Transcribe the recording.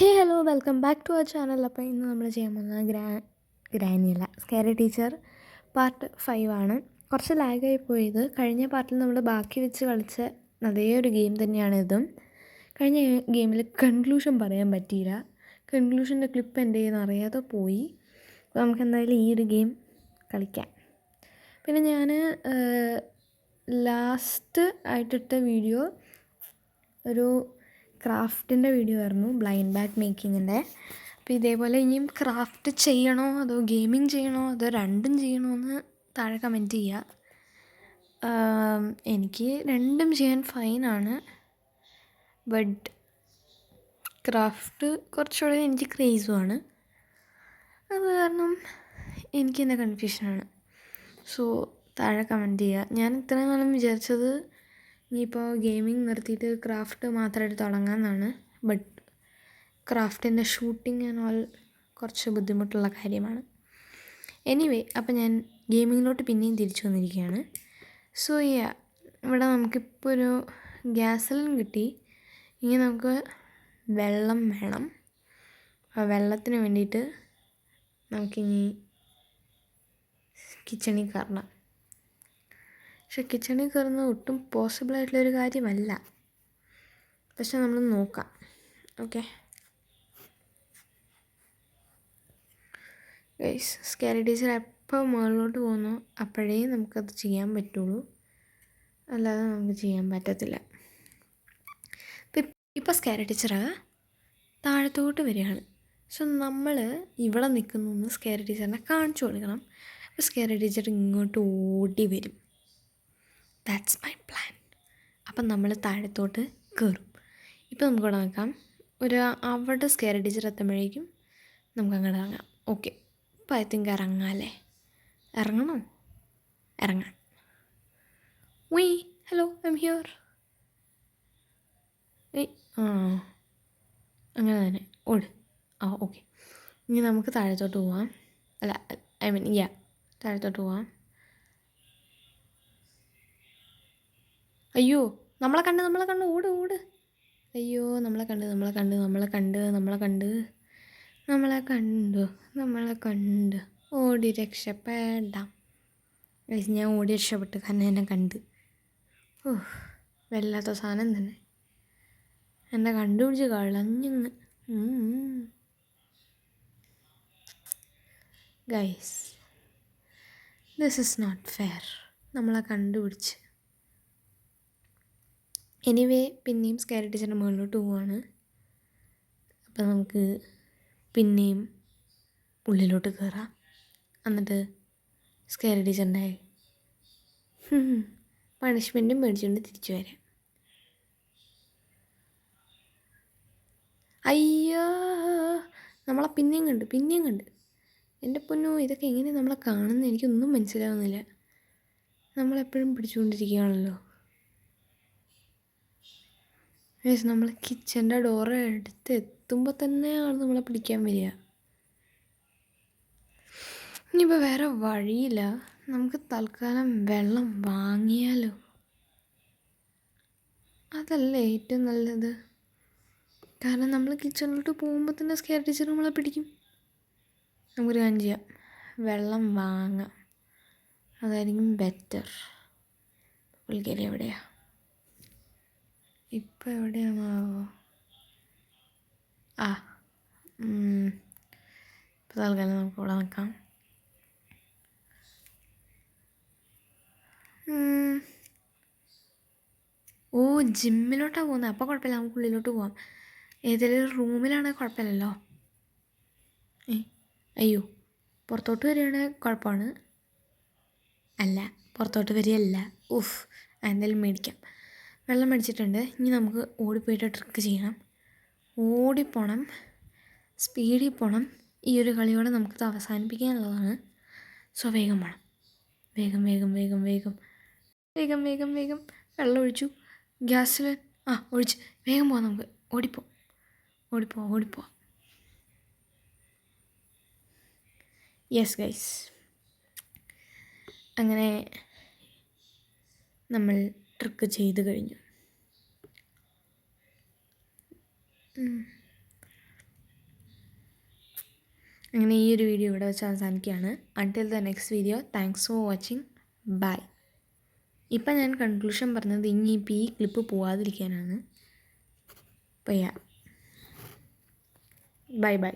Hey hello welcome back to our channel. അപ്പോൾ ഇന്ന് നമ്മൾ ചെയ്യാൻ പോകുന്നത് ഗ്രാനിയല്ല സ്കെയറി ടീച്ചർ പാർട്ട് 5 ആണ്. കുറച്ച് ലാഗായി പോയത്. കഴിഞ്ഞ പാർട്ടിൽ നമ്മൾ ബാക്കി വെച്ച് കളിച്ച അതേ ഒരു ഗെയിം തന്നെയാണ് ഇതും. കഴിഞ്ഞ ഗെയിമിൽ കൺക്ലൂഷൻ പറയാൻ പറ്റിയില്ല. കൺക്ലൂഷൻ്റെ ക്ലിപ്പ് എൻ്റെ കയ്യിൽ നിന്ന് അറിയാതെ പോയി. അപ്പോൾ നമുക്ക് എന്തായാലും ഈ ഒരു ഗെയിം കളിക്കാം. പിന്നെ ഞാൻ ലാസ്റ്റ് ആയിട്ടിട്ട വീഡിയോ ഒരു ക്രാഫ്റ്റിൻ്റെ വീഡിയോ ആയിരുന്നു, ബ്ലൈൻഡ് ബാഗ് മേക്കിങ്ങിൻ്റെ. അപ്പോൾ ഇതേപോലെ ഇനിയും ക്രാഫ്റ്റ് ചെയ്യണോ അതോ ഗെയിമിങ് ചെയ്യണോ അതോ രണ്ടും ചെയ്യണോ എന്ന് താഴെ കമൻറ്റ് ചെയ്യുക. എനിക്ക് രണ്ടും ചെയ്യാൻ ഫൈനാണ്, ബട്ട് ക്രാഫ്റ്റ് കുറച്ചുകൂടെ എനിക്ക് ക്രേസുമാണ്. അത് കാരണം എനിക്ക് തന്നെ കൺഫ്യൂഷനാണ്. സോ താഴെ കമൻറ്റ് ചെയ്യുക. ഞാൻ ഇത്രയും നാളും വിചാരിച്ചത് ഇനിയിപ്പോൾ ഗെയിമിങ് നിർത്തിയിട്ട് ക്രാഫ്റ്റ് മാത്രമായിട്ട് തുടങ്ങാമെന്നാണ്. ബട്ട് ക്രാഫ്റ്റിൻ്റെ ഷൂട്ടിങ് ആൻഡ് ഓൾ കുറച്ച് ബുദ്ധിമുട്ടുള്ള കാര്യമാണ്. എനിവേ, അപ്പോൾ ഞാൻ ഗെയിമിങ്ങിലോട്ട് പിന്നെയും തിരിച്ചു വന്നിരിക്കുകയാണ്. സോ ഇവിടെ നമുക്കിപ്പോൾ ഒരു ഗ്യാസലിൻ കിട്ടി. ഇനി നമുക്ക് വെള്ളം വേണം. ആ വെള്ളത്തിന് വേണ്ടിയിട്ട് നമുക്കിനി കിച്ചണിൽ കയറണം. പക്ഷെ കിച്ചണിൽ കയറുന്നത് ഒട്ടും പോസിബിളായിട്ടുള്ളൊരു കാര്യമല്ല. പക്ഷെ നമ്മൾ നോക്കാം. ഓക്കെ ഗൈസ്, സ്കെയറി ടീച്ചർ എപ്പോൾ മുകളിലോട്ട് പോകുന്നു അപ്പോഴേ നമുക്കത് ചെയ്യാൻ പറ്റുള്ളൂ, അല്ലാതെ നമുക്ക് ചെയ്യാൻ പറ്റത്തില്ല. ഇപ്പോൾ സ്കെയറി ടീച്ചർ താഴത്തോട്ട് വരികയാണ്. സോ നമ്മൾ ഇവിടെ നിൽക്കുന്നു സ്കെയറി ടീച്ചറിനെ കാണിച്ചു കൊടുക്കണം. അപ്പോൾ സ്കെയറി ടീച്ചർ ഇങ്ങോട്ട് ഓടി വരും. That's my plan. അപ്പം നമ്മൾ താഴത്തോട്ട് കയറും. ഇപ്പോൾ നമുക്കിവിടെ നോക്കാം. അവിടെ സ്കെയറി ടീച്ചർ എത്തുമ്പോഴേക്കും നമുക്ക് അങ്ങോട്ട് ഇറങ്ങാം. ഓക്കെ, ഇപ്പോൾ ഐ തിങ്ക് ഇറങ്ങാമല്ലേ? ഇറങ്ങണോ? ഇറങ്ങാം. Hello, I am here. അങ്ങനെ തന്നെ ഓട്. ഓക്കെ, ഇനി നമുക്ക് താഴത്തോട്ട് പോവാം. അല്ല, ഐ മീൻ താഴത്തോട്ട് പോവാം. അയ്യോ, നമ്മളെ കണ്ട് ഓട്. അയ്യോ, നമ്മളെ കണ്ട് ഓടി രക്ഷപ്പെടാം. ഞാൻ ഓടി രക്ഷപ്പെട്ടു, കാരണം എന്നെ കണ്ട്. വല്ലാത്ത സാധനം തന്നെ, എന്നെ കണ്ടുപിടിച്ച് കളഞ്ഞിന്ന്. Guys, this is not fair. നമ്മളെ കണ്ടുപിടിച്ച്. എനിവേ, പിന്നെയും സ്കെയറി ടീച്ചറിൻ്റെ മുകളിലോട്ട് പോവാണ്. അപ്പം നമുക്ക് പിന്നെയും ഉള്ളിലോട്ട് കയറാം. എന്നിട്ട് സ്കെയറി ടീച്ചറിൻ്റെ പണിഷ്മെൻറ്റും മേടിച്ചുകൊണ്ട് തിരിച്ചു വരാം. അയ്യോ, നമ്മളെ പിന്നെയും കണ്ട്. എൻ്റെ പൊന്നോ, ഇതൊക്കെ എങ്ങനെ നമ്മളെ കാണുന്നത് എനിക്കൊന്നും മനസ്സിലാവുന്നില്ല. നമ്മളെപ്പോഴും പിടിച്ചുകൊണ്ടിരിക്കുകയാണല്ലോ. നമ്മൾ കിച്ചൻ്റെ ഡോറ് അടുത്ത് എത്തുമ്പോൾ തന്നെയാണ് നമ്മളെ പിടിക്കാൻ വരിക. ഇനിയിപ്പോൾ വേറെ വഴിയില്ല, നമുക്ക് തൽക്കാലം വെള്ളം വാങ്ങിയാലോ? അതല്ലേ ഏറ്റവും നല്ലത്. കാരണം നമ്മൾ കിച്ചണിലോട്ട് പോകുമ്പോൾ തന്നെ സ്കെയർ ടീച്ചർ നമ്മളെ പിടിക്കും. നമുക്കൊരു കാര്യം ചെയ്യാം, വെള്ളം വാങ്ങാം. അതായിരിക്കും ബെറ്റർ. പുള്ളിക്കാരി എവിടെയാ? ഇപ്പം എവിടെയാണോ? ഇപ്പോൾ തൽക്കാലം നമുക്ക് ഇവിടെ നിൽക്കാം. ജിമ്മിലോട്ടാണ് പോകുന്നത്. അപ്പോൾ കുഴപ്പമില്ല, നമുക്ക് ഉള്ളിലോട്ട് പോവാം. ഏതെങ്കിലും റൂമിലാണെങ്കിൽ കുഴപ്പമില്ലല്ലോ. അയ്യോ, പുറത്തോട്ട് വരികയാണെങ്കിൽ കുഴപ്പമാണ്. അല്ല, പുറത്തോട്ട് വരികയല്ല. എന്തായാലും മേടിക്കാം. വെള്ളം മേടിച്ചിട്ടുണ്ട്. ഇനി നമുക്ക് ഓടിപ്പോയിട്ട് ട്രിക്ക് ചെയ്യണം. ഓടിപ്പോണം, സ്പീഡിൽ പോകണം. ഈ ഒരു കളിയോടെ നമുക്കത് അവസാനിപ്പിക്കാനുള്ളതാണ്. സോ വേഗം പോകണം. വേഗം. വെള്ളം ഒഴിച്ചു, ഗ്യാസിൽ ഒഴിച്ച് വേഗം പോവാം. നമുക്ക് ഓടിപ്പോ. യെസ് ഗൈസ്, അങ്ങനെ നമ്മൾ ട്രിക്ക് ചെയ്ത് കഴിഞ്ഞു. അങ്ങനെ ഈ ഒരു വീഡിയോ ഇവിടെ വെച്ച് അവസാനിക്കുകയാണ്. Until the next video, thanks for watching. Bye. ഇപ്പം ഞാൻ കൺക്ലൂഷൻ പറഞ്ഞത് ഇനിയിപ്പോൾ ഈ ക്ലിപ്പ് പോവാതിരിക്കാനാണ്. അപ്പോൾ യാ, ബൈ ബൈ.